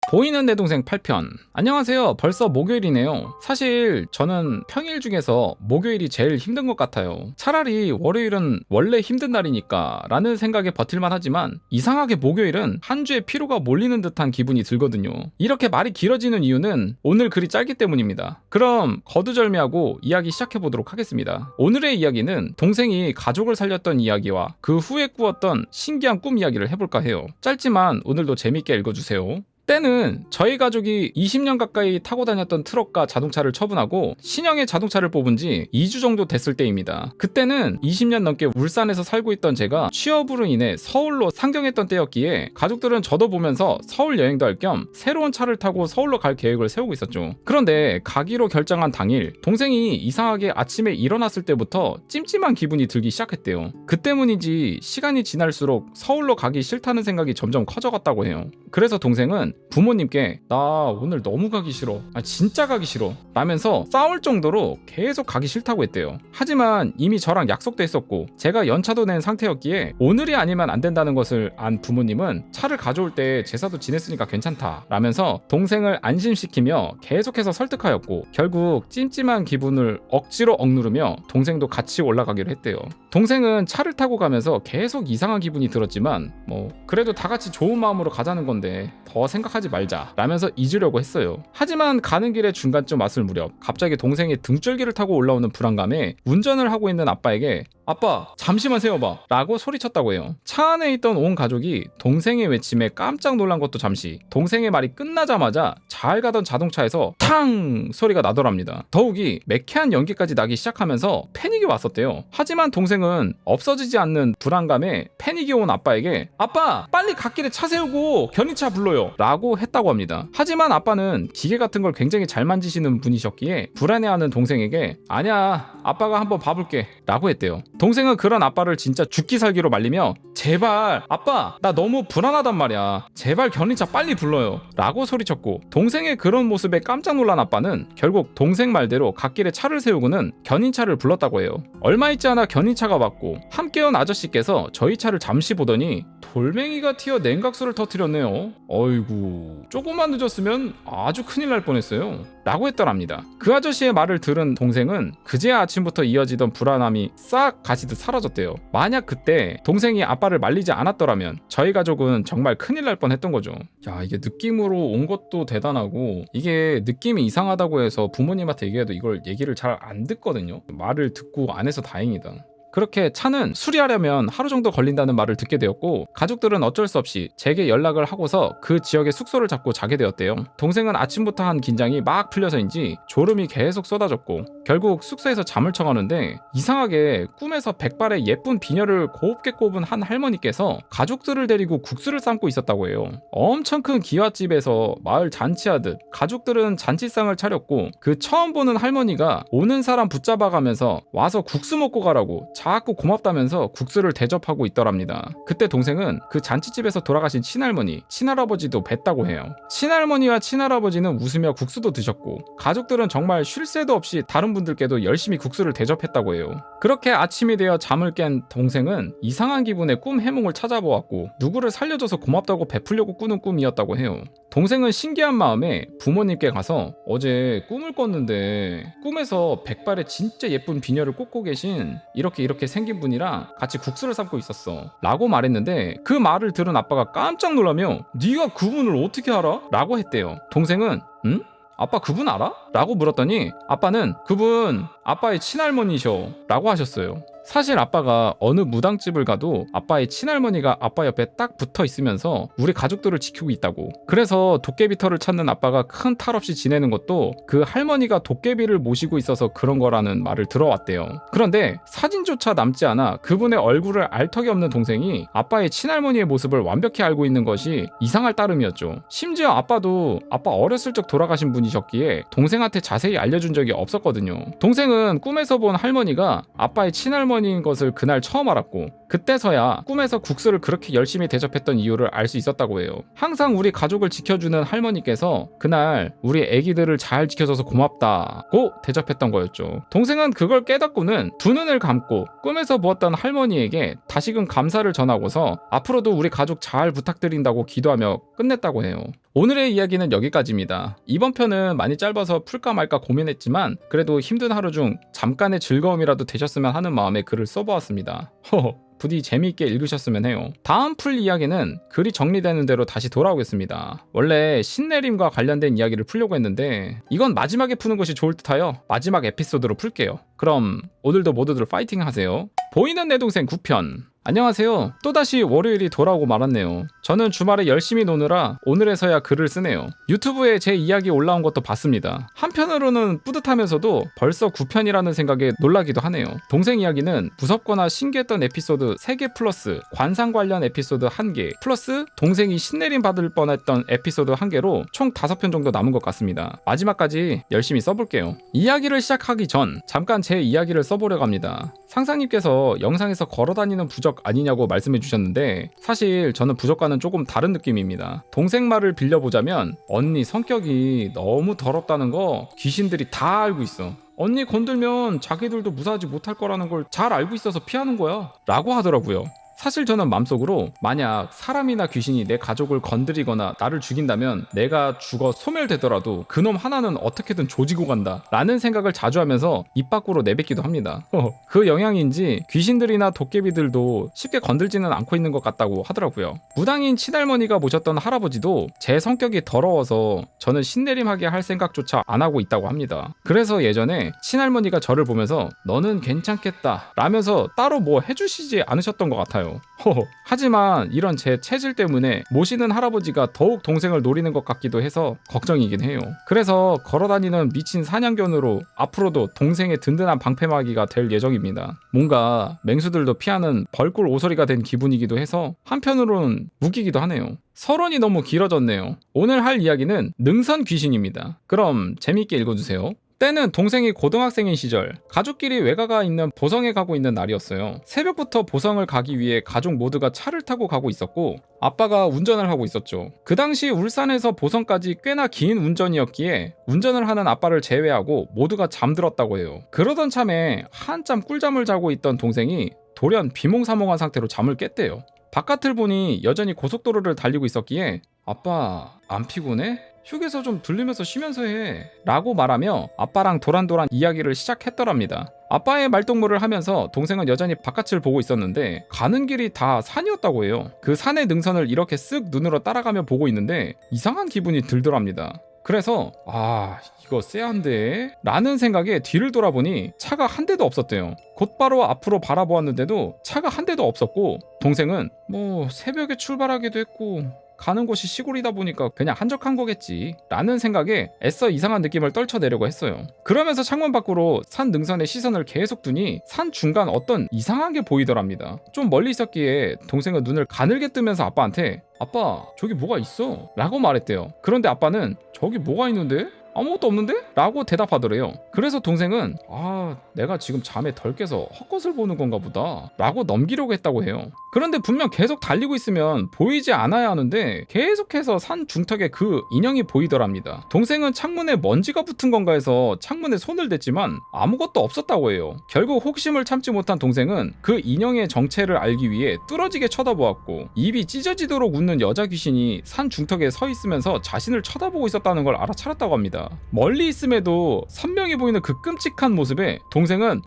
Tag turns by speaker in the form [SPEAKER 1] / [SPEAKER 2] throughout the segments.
[SPEAKER 1] 보이는 내 동생 8편. 안녕하세요. 벌써 목요일이네요. 사실 저는 평일 중에서 목요일이 제일 힘든 것 같아요. 차라리 월요일은 원래 힘든 날이니까 라는 생각에 버틸만 하지만 이상하게 목요일은 한 주의 피로가 몰리는 듯한 기분이 들거든요. 이렇게 말이 길어지는 이유는 오늘 글이 짧기 때문입니다. 그럼 거두절미하고 이야기 시작해보도록 하겠습니다. 오늘의 이야기는 동생이 가족을 살렸던 이야기와 그 후에 꾸었던 신기한 꿈 이야기를 해볼까 해요. 짧지만 오늘도 재밌게 읽어주세요. 때는 저희 가족이 20년 가까이 타고 다녔던 트럭과 자동차를 처분하고 신형의 자동차를 뽑은 지 2주 정도 됐을 때입니다. 그때는 20년 넘게 울산에서 살고 있던 제가 취업으로 인해 서울로 상경했던 때였기에 가족들은 저도 보면서 서울 여행도 할 겸 새로운 차를 타고 서울로 갈 계획을 세우고 있었죠. 그런데 가기로 결정한 당일 동생이 이상하게 아침에 일어났을 때부터 찜찜한 기분이 들기 시작했대요. 그 때문인지 시간이 지날수록 서울로 가기 싫다는 생각이 점점 커져갔다고 해요. 그래서 동생은 부모님께 나 오늘 너무 가기 싫어, 진짜 가기 싫어 라면서 싸울 정도로 계속 가기 싫다고 했대요. 하지만 이미 저랑 약속도 했었고 제가 연차도 낸 상태였기에 오늘이 아니면 안 된다는 것을 안 부모님은 차를 가져올 때 제사도 지냈으니까 괜찮다 라면서 동생을 안심시키며 계속해서 설득하였고 결국 찜찜한 기분을 억지로 억누르며 동생도 같이 올라가기로 했대요. 동생은 차를 타고 가면서 계속 이상한 기분이 들었지만 그래도 다 같이 좋은 마음으로 가자는 건데 더 생각하지 말자 라면서 잊으려고 했어요. 하지만 가는 길에 중간쯤 왔을 무렵 갑자기 동생이 등줄기를 타고 올라오는 불안감에 운전을 하고 있는 아빠에게 아빠 잠시만 세워봐 라고 소리쳤다고 해요. 차 안에 있던 온 가족이 동생의 외침에 깜짝 놀란 것도 잠시. 동생의 말이 끝나자마자 잘 가던 자동차에서 탕 소리가 나더랍니다. 더욱이 매캐한 연기까지 나기 시작하면서 패닉이 왔었대요. 하지만 동생은 없어지지 않는 불안감에 패닉이 온 아빠에게 아빠 빨리 갓길에 차 세우고 견인차 불러요 라고 했다고 합니다. 하지만 아빠는 기계 같은 걸 굉장히 잘 만지시는 분이셨기에 불안해하는 동생에게 아니야 아빠가 한번 봐볼게 라고 했대요. 동생은 그런 아빠를 진짜 죽기 살기로 말리며 제발 아빠 나 너무 불안하단 말이야 제발 견인차 빨리 불러요 라고 소리쳤고 동생의 그런 모습에 깜짝 놀란 아빠는 결국 동생 말대로 갓길에 차를 세우고는 견인차를 불렀다고 해요. 얼마 있지 않아 견인차가 왔고 함께 온 아저씨께서 저희 차를 잠시 보더니 돌멩이가 튀어 냉각수를 터뜨렸네요. 어이구 조금만 늦었으면 아주 큰일 날 뻔했어요 라고 했더랍니다. 그 아저씨의 말을 들은 동생은 그제 아침부터 이어지던 불안함이 싹 가시듯 사라졌대요. 만약 그때 동생이 아빠를 말리지 않았더라면 저희 가족은 정말 큰일 날 뻔했던 거죠. 야 이게 느낌으로 온 것도 대단하고 이게 느낌이 이상하다고 해서 부모님한테 얘기해도 이걸 얘기를 잘 안 듣거든요. 말을 듣고 안 해서 다행이다. 그렇게 차는 수리하려면 하루 정도 걸린다는 말을 듣게 되었고 가족들은 어쩔 수 없이 제게 연락을 하고서 그 지역에 숙소를 잡고 자게 되었대요. 동생은 아침부터 한 긴장이 막 풀려서인지 졸음이 계속 쏟아졌고 결국 숙소에서 잠을 청하는데 이상하게 꿈에서 백발의 예쁜 비녀를 곱게 꼽은 한 할머니께서 가족들을 데리고 국수를 삶고 있었다고 해요. 엄청 큰 기와집에서 마을 잔치하듯 가족들은 잔치상을 차렸고 그 처음 보는 할머니가 오는 사람 붙잡아가면서 와서 국수 먹고 가라고 자꾸 고맙다면서 국수를 대접하고 있더랍니다. 그때 동생은 그 잔치집에서 돌아가신 친할머니, 친할아버지도 뵀다고 해요. 친할머니와 친할아버지는 웃으며 국수도 드셨고 가족들은 정말 쉴 새도 없이 다른 분들께도 열심히 국수를 대접했다고 해요. 그렇게 아침이 되어 잠을 깬 동생은 이상한 기분에 꿈 해몽을 찾아보았고 누구를 살려줘서 고맙다고 베풀려고 꾸는 꿈이었다고 해요. 동생은 신기한 마음에 부모님께 가서 어제 꿈을 꿨는데 꿈에서 백발의 진짜 예쁜 비녀를 꽂고 계신 이렇게 생긴 분이랑 같이 국수를 삶고 있었어 라고 말했는데 그 말을 들은 아빠가 깜짝 놀라며 네가 그분을 어떻게 알아? 라고 했대요. 동생은 응? 아빠 그분 알아? 라고 물었더니 아빠는 그분 아빠의 친할머니셔 라고 하셨어요. 사실 아빠가 어느 무당집을 가도 아빠의 친할머니가 아빠 옆에 딱 붙어 있으면서 우리 가족들을 지키고 있다고. 그래서 도깨비터를 찾는 아빠가 큰 탈 없이 지내는 것도 그 할머니가 도깨비를 모시고 있어서 그런 거라는 말을 들어왔대요. 그런데 사진조차 남지 않아 그분의 얼굴을 알 턱이 없는 동생이 아빠의 친할머니의 모습을 완벽히 알고 있는 것이 이상할 따름이었죠. 심지어 아빠도 아빠 어렸을 적 돌아가신 분이셨기에 동생한테 자세히 알려준 적이 없었거든요. 동생은 꿈에서 본 할머니가 아빠의 친할머니 친할머니인 것을 그날 처음 알았고, 그때서야 꿈에서 국수를 그렇게 열심히 대접했던 이유를 알 수 있었다고 해요. 항상 우리 가족을 지켜주는 할머니께서 그날 우리 애기들을 잘 지켜줘서 고맙다고 대접했던 거였죠. 동생은 그걸 깨닫고는 두 눈을 감고 꿈에서 보았던 할머니에게 다시금 감사를 전하고서 앞으로도 우리 가족 잘 부탁드린다고 기도하며 끝냈다고 해요. 오늘의 이야기는 여기까지입니다. 이번 편은 많이 짧아서 풀까 말까 고민했지만 그래도 힘든 하루 중 잠깐의 즐거움이라도 되셨으면 하는 마음에 글을 써보았습니다. 부디 재미있게 읽으셨으면 해요. 다음 풀 이야기는 글이 정리되는 대로 다시 돌아오겠습니다. 원래 신내림과 관련된 이야기를 풀려고 했는데 이건 마지막에 푸는 것이 좋을 듯하여 마지막 에피소드로 풀게요. 그럼 오늘도 모두들 파이팅 하세요. 보이는 내 동생 9편. 안녕하세요. 또다시 월요일이 돌아오고 말았네요. 저는 주말에 열심히 노느라 오늘에서야 글을 쓰네요. 유튜브에 제 이야기 올라온 것도 봤습니다. 한편으로는 뿌듯하면서도 벌써 9편이라는 생각에 놀라기도 하네요. 동생 이야기는 무섭거나 신기했던 에피소드 3개 플러스 관상 관련 에피소드 1개 플러스 동생이 신내림 받을 뻔했던 에피소드 1개로 총 5편 정도 남은 것 같습니다. 마지막까지 열심히 써볼게요. 이야기를 시작하기 전 잠깐 제 이야기를 써보려고 합니다. 상상님께서 영상에서 걸어다니는 부적 아니냐고 말씀해 주셨는데 사실 저는 부적과는 조금 다른 느낌입니다. 동생 말을 빌려보자면 언니 성격이 너무 더럽다는 거 귀신들이 다 알고 있어. 언니 건들면 자기들도 무사하지 못할 거라는 걸 잘 알고 있어서 피하는 거야 라고 하더라고요. 사실 저는 맘속으로 만약 사람이나 귀신이 내 가족을 건드리거나 나를 죽인다면 내가 죽어 소멸되더라도 그놈 하나는 어떻게든 조지고 간다 라는 생각을 자주 하면서 입 밖으로 내뱉기도 합니다. 그 영향인지 귀신들이나 도깨비들도 쉽게 건들지는 않고 있는 것 같다고 하더라고요. 무당인 친할머니가 모셨던 할아버지도 제 성격이 더러워서 저는 신내림하게 할 생각조차 안 하고 있다고 합니다. 그래서 예전에 친할머니가 저를 보면서 너는 괜찮겠다 라면서 따로 뭐 해주시지 않으셨던 것 같아요. 하지만 이런 제 체질 때문에 모시는 할아버지가 더욱 동생을 노리는 것 같기도 해서 걱정이긴 해요. 그래서 걸어다니는 미친 사냥견으로 앞으로도 동생의 든든한 방패막이가 될 예정입니다. 뭔가 맹수들도 피하는 벌꿀 오소리가 된 기분이기도 해서 한편으로는 웃기기도 하네요. 서론이 너무 길어졌네요. 오늘 할 이야기는 능선 귀신입니다. 그럼 재미있게 읽어주세요. 때는 동생이 고등학생인 시절 가족끼리 외가가 있는 보성에 가고 있는 날이었어요. 새벽부터 보성을 가기 위해 가족 모두가 차를 타고 가고 있었고 아빠가 운전을 하고 있었죠. 그 당시 울산에서 보성까지 꽤나 긴 운전이었기에 운전을 하는 아빠를 제외하고 모두가 잠들었다고 해요. 그러던 참에 한참 꿀잠을 자고 있던 동생이 돌연 비몽사몽한 상태로 잠을 깼대요. 바깥을 보니 여전히 고속도로를 달리고 있었기에 아빠 안 피곤해? 휴게소 좀 들리면서 쉬면서 해 라고 말하며 아빠랑 도란도란 이야기를 시작했더랍니다. 아빠의 말동무를 하면서 동생은 여전히 바깥을 보고 있었는데 가는 길이 다 산이었다고 해요. 그 산의 능선을 이렇게 쓱 눈으로 따라가며 보고 있는데 이상한 기분이 들더랍니다. 그래서 이거 쎄한데? 라는 생각에 뒤를 돌아보니 차가 한 대도 없었대요. 곧바로 앞으로 바라보았는데도 차가 한 대도 없었고 동생은 뭐 새벽에 출발하기도 했고 가는 곳이 시골이다 보니까 그냥 한적한 거겠지 라는 생각에 애써 이상한 느낌을 떨쳐내려고 했어요. 그러면서 창문 밖으로 산 능선에 시선을 계속 두니 산 중간 어떤 이상한 게 보이더랍니다. 좀 멀리 있었기에 동생은 눈을 가늘게 뜨면서 아빠한테 아빠 저기 뭐가 있어? 라고 말했대요. 그런데 아빠는 저기 뭐가 있는데? 아무것도 없는데? 라고 대답하더래요. 그래서 동생은 내가 지금 잠에 덜 깨서 헛것을 보는 건가 보다 라고 넘기려고 했다고 해요. 그런데 분명 계속 달리고 있으면 보이지 않아야 하는데 계속해서 산 중턱에 그 인형이 보이더랍니다. 동생은 창문에 먼지가 붙은 건가 해서 창문에 손을 댔지만 아무것도 없었다고 해요. 결국 호기심을 참지 못한 동생은 그 인형의 정체를 알기 위해 뚫어지게 쳐다보았고 입이 찢어지도록 웃는 여자 귀신이 산 중턱에 서 있으면서 자신을 쳐다보고 있었다는 걸 알아차렸다고 합니다. 멀리 있음에도 선명해 보이는 그 끔찍한 모습에 동생은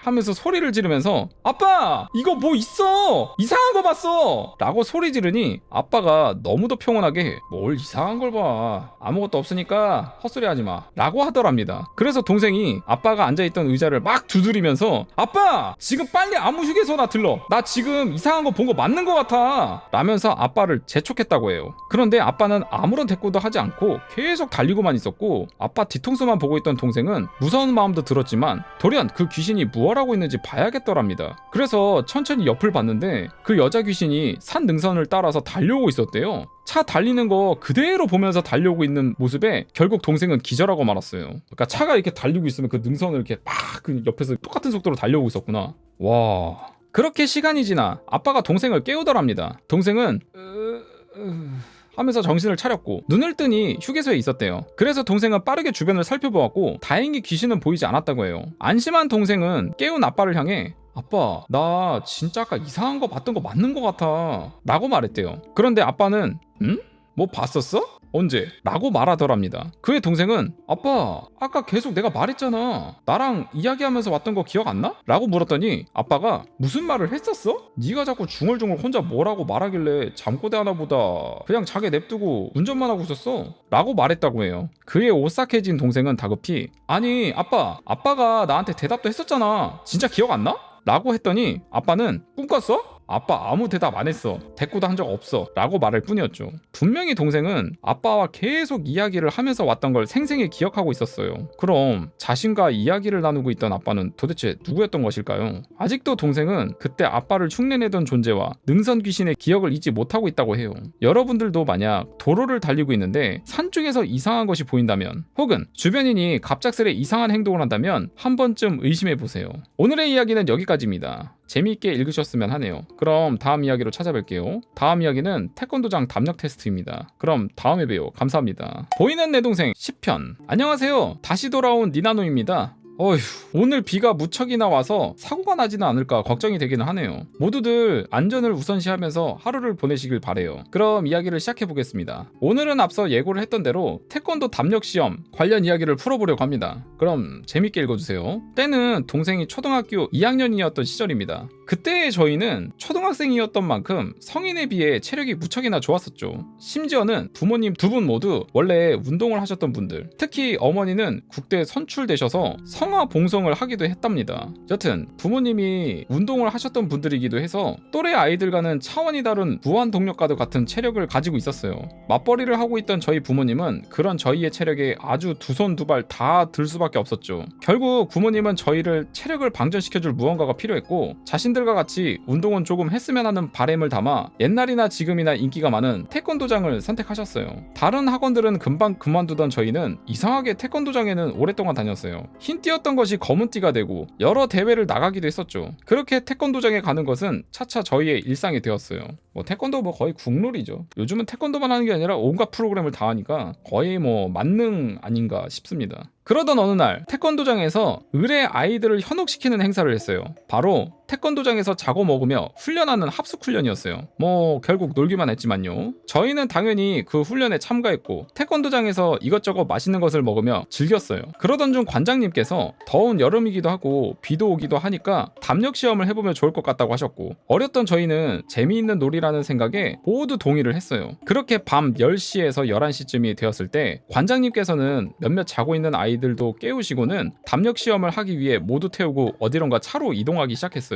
[SPEAKER 1] 하면서 소리를 지르면서 아빠 이거 뭐 있어 이상한 거 봤어 라고 소리 지르니 아빠가 너무도 평온하게 뭘 이상한 걸 봐 아무것도 없으니까 헛소리 하지 마 라고 하더랍니다. 그래서 동생이 아빠가 앉아있던 의자를 막 두드리면서 아빠 지금 빨리 아무 휴게소나 들러 나 지금 이상한 거 본 거 맞는 거 같아 라면서 아빠를 재촉했다고 해요. 그런데 아빠는 아무런 대꾸도 하지 않고 계속 달리고만 있었고 아빠 뒤통수만 보고 있던 동생은 무서운 마음도 들었지만 돌연 그 귀신이 무엇 하고 있는지 봐야겠더랍니다. 그래서 천천히 옆을 봤는데 그 여자 귀신이 산 능선을 따라서 달려오고 있었대요. 차 달리는 거 그대로 보면서 달려오고 있는 모습에 결국 동생은 기절하고 말았어요. 그러니까 차가 이렇게 달리고 있으면 그 능선을 이렇게 막 그 옆에서 똑같은 속도로 달려오고 있었구나. 와. 그렇게 시간이 지나 아빠가 동생을 깨우더랍니다. 동생은 하면서 정신을 차렸고 눈을 뜨니 휴게소에 있었대요. 그래서 동생은 빠르게 주변을 살펴보았고 다행히 귀신은 보이지 않았다고 해요. 안심한 동생은 깨운 아빠를 향해 아빠, 나 진짜 아까 이상한 거 봤던 거 맞는 거 같아 라고 말했대요. 그런데 아빠는 응? 뭐 봤었어? 언제? 라고 말하더랍니다. 그의 동생은 아빠, 아까 계속 내가 말했잖아. 나랑 이야기하면서 왔던 거 기억 안 나? 라고 물었더니 아빠가 무슨 말을 했었어? 네가 자꾸 중얼중얼 혼자 뭐라고 말하길래 잠꼬대 하나 보다 그냥 자게 냅두고 운전만 하고 있었어 라고 말했다고 해요. 그의 오싹해진 동생은 다급히 아니 아빠, 아빠가 나한테 대답도 했었잖아. 진짜 기억 안 나? 라고 했더니 아빠는 꿈꿨어? 아빠 아무 대답 안 했어. 대꾸도 한 적 없어. 라고 말할 뿐이었죠. 분명히 동생은 아빠와 계속 이야기를 하면서 왔던 걸 생생히 기억하고 있었어요. 그럼 자신과 이야기를 나누고 있던 아빠는 도대체 누구였던 것일까요? 아직도 동생은 그때 아빠를 흉내내던 존재와 능선 귀신의 기억을 잊지 못하고 있다고 해요. 여러분들도 만약 도로를 달리고 있는데 산 쪽에서 이상한 것이 보인다면 혹은 주변인이 갑작스레 이상한 행동을 한다면 한 번쯤 의심해보세요. 오늘의 이야기는 여기까지입니다. 재미있게 읽으셨으면 하네요. 그럼 다음 이야기로 찾아뵐게요. 다음 이야기는 태권도장 담력 테스트입니다. 그럼 다음에 봬요. 감사합니다. 보이는 내 동생 10편. 안녕하세요. 다시 돌아온 니나노입니다. 어휴, 오늘 비가 무척이나 와서 사고가 나지는 않을까 걱정이 되기는 하네요. 모두들 안전을 우선시하면서 하루를 보내시길 바래요. 그럼 이야기를 시작해보겠습니다. 오늘은 앞서 예고를 했던 대로 태권도 담력시험 관련 이야기를 풀어보려고 합니다. 그럼 재밌게 읽어주세요. 때는 동생이 초등학교 2학년이었던 시절입니다. 그때의 저희는 초등학생이었던 만큼 성인에 비해 체력이 무척이나 좋았었죠. 심지어는 부모님 두 분 모두 원래 운동을 하셨던 분들, 특히 어머니는 국대 선출되셔서 성화 봉송을 하기도 했답니다. 여튼 부모님이 운동을 하셨던 분들이기도 해서 또래 아이들과는 차원이 다른 무한동력과도 같은 체력을 가지고 있었어요. 맞벌이를 하고 있던 저희 부모님은 그런 저희의 체력에 아주 두 손 두 발 다 들 수밖에 없었죠. 결국 부모님은 저희를 체력을 방전시켜줄 무언가가 필요했고 자신들과 같이 운동은 조금 했으면 하는 바람을 담아 옛날이나 지금이나 인기가 많은 태권도장을 선택하셨어요. 다른 학원들은 금방 그만두던 저희는 이상하게 태권도장에는 오랫동안 다녔어요. 흰 띠였던 것이 검은 띠가 되고 여러 대회를 나가기도 했었죠. 그렇게 태권도장에 가는 것은 차차 저희의 일상이 되었어요. 태권도 거의 국룰이죠. 요즘은 태권도만 하는 게 아니라 온갖 프로그램을 다 하니까 거의 만능 아닌가 싶습니다. 그러던 어느 날 태권도장에서 의뢰 아이들을 현혹시키는 행사를 했어요. 바로 태권도장에서 자고 먹으며 훈련하는 합숙 훈련이었어요. 결국 놀기만 했지만요. 저희는 당연히 그 훈련에 참가했고 태권도장에서 이것저것 맛있는 것을 먹으며 즐겼어요. 그러던 중 관장님께서 더운 여름이기도 하고 비도 오기도 하니까 담력 시험을 해보면 좋을 것 같다고 하셨고 어렸던 저희는 재미있는 놀이라는 생각에 모두 동의를 했어요. 그렇게 밤 10시에서 11시쯤이 되었을 때 관장님께서는 몇몇 자고 있는 아이들도 깨우시고는 담력 시험을 하기 위해 모두 태우고 어디론가 차로 이동하기 시작했어요.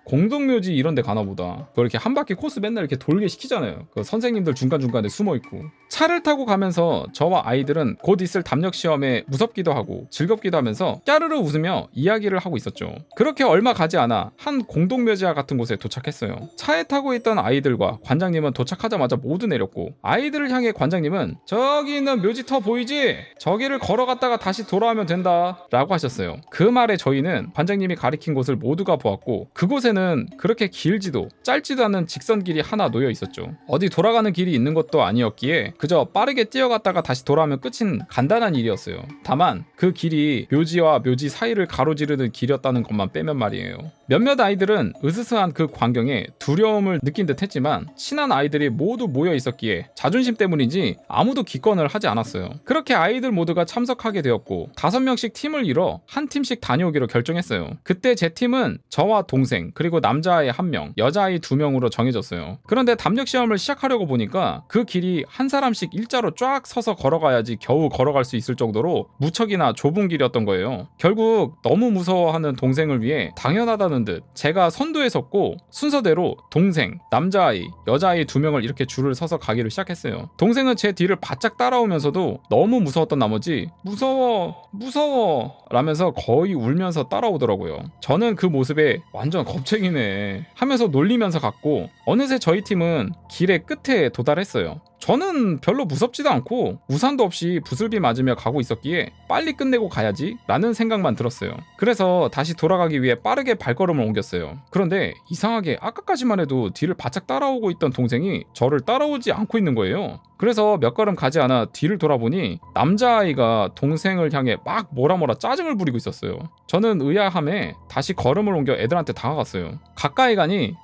[SPEAKER 1] 공동묘지 이런 데 가나 보다. 이렇게 한 바퀴 코스 맨날 이렇게 돌게 시키잖아요. 그 선생님들 중간중간에 숨어있고. 차를 타고 가면서 저와 아이들은 곧 있을 담력 시험에 무섭기도 하고 즐겁기도 하면서 까르르 웃으며 이야기를 하고 있었죠. 그렇게 얼마 가지 않아 한 공동묘지와 같은 곳에 도착했어요. 차에 타고 있던 아이들과 관장님은 도착하자마자 모두 내렸고 아이들을 향해 관장님은 저기 있는 묘지터 보이지? 저기를 걸어갔다가 다시 돌아오면 된다 라고 하셨어요. 그 말에 저희는 관장님이 가리킨 곳을 모두가 보았고 그곳에는 그렇게 길지도 짧지도 않은 직선길이 하나 놓여 있었죠. 어디 돌아가는 길이 있는 것도 아니었기에 그저 빠르게 뛰어갔다가 다시 돌아오면 끝인 간단한 일이었어요. 다만 그 길이 묘지와 묘지 사이를 가로지르는 길이었다는 것만 빼면 말이에요. 몇몇 아이들은 으스스한 그 광경에 두려움을 느낀 듯 했지만 친한 아이들이 모두 모여 있었기에 자존심 때문인지 아무도 기권을 하지 않았어요. 그렇게 아이들 모두가 참석하게 되었고 5명씩 팀을 이뤄 한 팀씩 다녀오기로 결정했어요. 그때 제 팀은 저와 동생 그리고 남자아이 1명, 여자아이 2명으로 정해졌어요. 그런데 담력 시험을 시작하려고 보니까 그 길이 한 사람씩 일자로 쫙 서서 걸어가야지 겨우 걸어갈 수 있을 정도로 무척이나 좁은 길이었던 거예요. 결국 너무 무서워하는 동생을 위해 당연하다는 듯 제가 선두에 섰고 순서대로 동생, 남자아이, 여자아이 2명을 이렇게 줄을 서서 가기를 시작했어요. 동생은 제 뒤를 바짝 따라오면서도 너무 무서웠던 나머지 무서워 라면서 거의 울면서 따라오더라고요. 저는 그 모습에 완전 겁쟁이네 하면서 놀리면서 갔고 어느새 저희 팀은 길의 끝에 도달했어요. 저는 별로 무섭지도 않고 우산도 없이 부슬비 맞으며 가고 있었기에 빨리 끝내고 가야지 라는 생각만 들었어요. 그래서 다시 돌아가기 위해 빠르게 발걸음을 옮겼어요. 그런데 이상하게 아까까지만 해도 뒤를 바짝 따라오고 있던 동생이 저를 따라오지 않고 있는 거예요. 그래서 몇 걸음 가지 않아 뒤를 돌아보니 남자아이가 동생을 향해 막 뭐라 짜증을 부리고 있었어요. 저는 의아함에 다시 걸음을 옮겨 애들한테 다가갔어요. 가까이 가니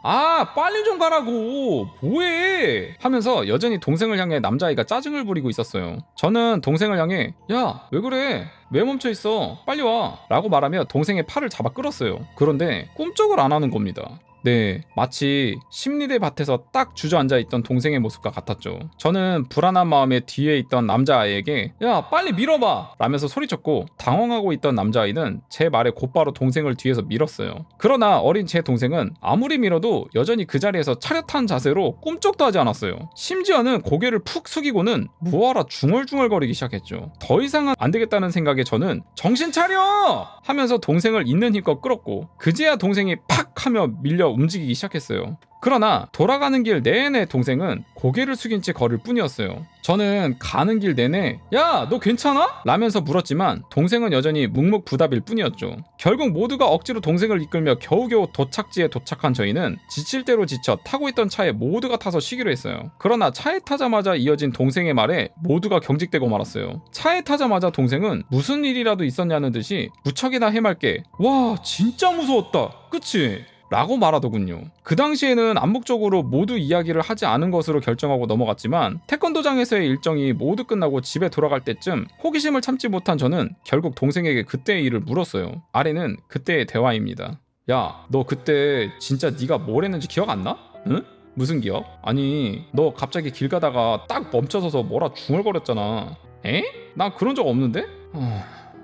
[SPEAKER 1] 빨리 좀 가라고 뭐해 하면서 여전히 동생을 향해 남자아이가 짜증을 부리고 있었어요. 저는 동생을 향해 야 왜 그래 왜 멈춰 있어 빨리 와 라고 말하며 동생의 팔을 잡아 끌었어요. 그런데 꿈쩍을 안 하는 겁니다. 네, 마치 심리대 밭에서 딱 주저앉아 있던 동생의 모습과 같았죠. 저는 불안한 마음에 뒤에 있던 남자아이에게 야 빨리 밀어봐 라면서 소리쳤고 당황하고 있던 남자아이는 제 말에 곧바로 동생을 뒤에서 밀었어요. 그러나 어린 제 동생은 아무리 밀어도 여전히 그 자리에서 차렷한 자세로 꿈쩍도 하지 않았어요. 심지어는 고개를 푹 숙이고는 무어라 중얼중얼거리기 시작했죠. 더 이상은 안 되겠다는 생각에 저는 정신 차려! 하면서 동생을 있는 힘껏 끌었고 그제야 동생이 팍 하며 밀려 움직이기 시작했어요. 그러나 돌아가는 길 내내 동생은 고개를 숙인 채 걸을 뿐이었어요. 저는 가는 길 내내 야 너 괜찮아? 라면서 물었지만 동생은 여전히 묵묵부답일 뿐이었죠. 결국 모두가 억지로 동생을 이끌며 겨우겨우 도착지에 도착한 저희는 지칠 대로 지쳐 타고 있던 차에 모두가 타서 쉬기로 했어요. 그러나 차에 타자마자 이어진 동생의 말에 모두가 경직되고 말았어요. 차에 타자마자 동생은 무슨 일이라도 있었냐는 듯이 무척이나 해맑게 와 진짜 무서웠다 그치? 라고 말하더군요. 그 당시에는 암묵적으로 모두 이야기를 하지 않은 것으로 결정하고 넘어갔지만 태권도장에서의 일정이 모두 끝나고 집에 돌아갈 때쯤 호기심을 참지 못한 저는 결국 동생에게 그때의 일을 물었어요. 아래는 그때의 대화입니다. 야, 너 그때 진짜 네가 뭘 했는지 기억 안 나? 응? 무슨 기억? 아니, 너 갑자기 길 가다가 딱 멈춰서서 뭐라 중얼거렸잖아. 에? 나 그런 적 없는데?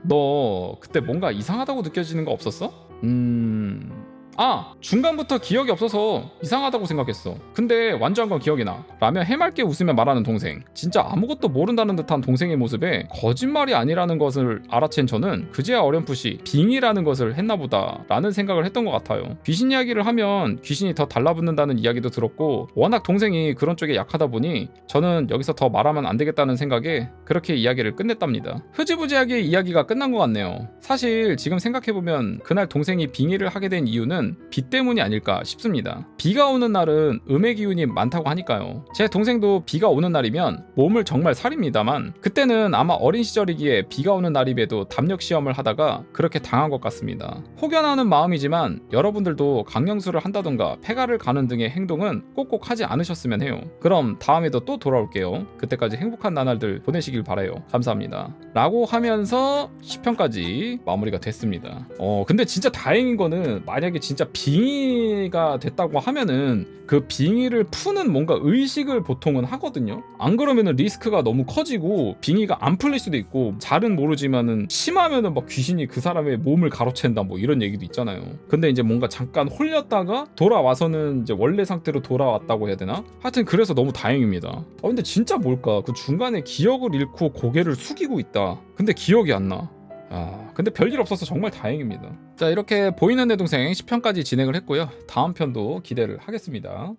[SPEAKER 1] 너 그때 뭔가 이상하다고 느껴지는 거 없었어? 중간부터 기억이 없어서 이상하다고 생각했어. 근데 완주한 건 기억이 나 라며 해맑게 웃으며 말하는 동생. 진짜 아무것도 모른다는 듯한 동생의 모습에 거짓말이 아니라는 것을 알아챈 저는 그제야 어렴풋이 빙의라는 것을 했나보다 라는 생각을 했던 것 같아요. 귀신 이야기를 하면 귀신이 더 달라붙는다는 이야기도 들었고 워낙 동생이 그런 쪽에 약하다 보니 저는 여기서 더 말하면 안 되겠다는 생각에 그렇게 이야기를 끝냈답니다. 흐지부지하게 이야기가 끝난 것 같네요. 사실 지금 생각해보면 그날 동생이 빙의를 하게 된 이유는 비 때문이 아닐까 싶습니다. 비가 오는 날은 음의 기운이 많다고 하니까요. 제 동생도 비가 오는 날이면 몸을 정말 사립니다만 그때는 아마 어린 시절이기에 비가 오는 날임에도 담력 시험을 하다가 그렇게 당한 것 같습니다. 혹여나는 마음이지만 여러분들도 강령술을 한다던가 폐가를 가는 등의 행동은 꼭꼭 하지 않으셨으면 해요. 그럼 다음에도 또 돌아올게요. 그때까지 행복한 나날들 보내시길 바라요. 감사합니다. 라고 하면서 10편까지 마무리가 됐습니다. 근데 진짜 다행인 거는 만약에 진짜 빙의가 됐다고 하면은 그 빙의를 푸는 뭔가 의식을 보통은 하거든요. 안 그러면은 리스크가 너무 커지고 빙의가 안 풀릴 수도 있고 잘은 모르지만은 심하면은 막 귀신이 그 사람의 몸을 가로챈다 뭐 이런 얘기도 있잖아요. 근데 이제 뭔가 잠깐 홀렸다가 돌아와서는 이제 원래 상태로 돌아왔다고 해야 되나? 하여튼 그래서 너무 다행입니다. 근데 진짜 뭘까? 그 중간에 기억을 잃고 고개를 숙이고 있다. 근데 기억이 안 나. 근데 별일 없어서 정말 다행입니다. 자, 이렇게 보이는 내 동생 10편까지 진행을 했고요. 다음 편도 기대를 하겠습니다.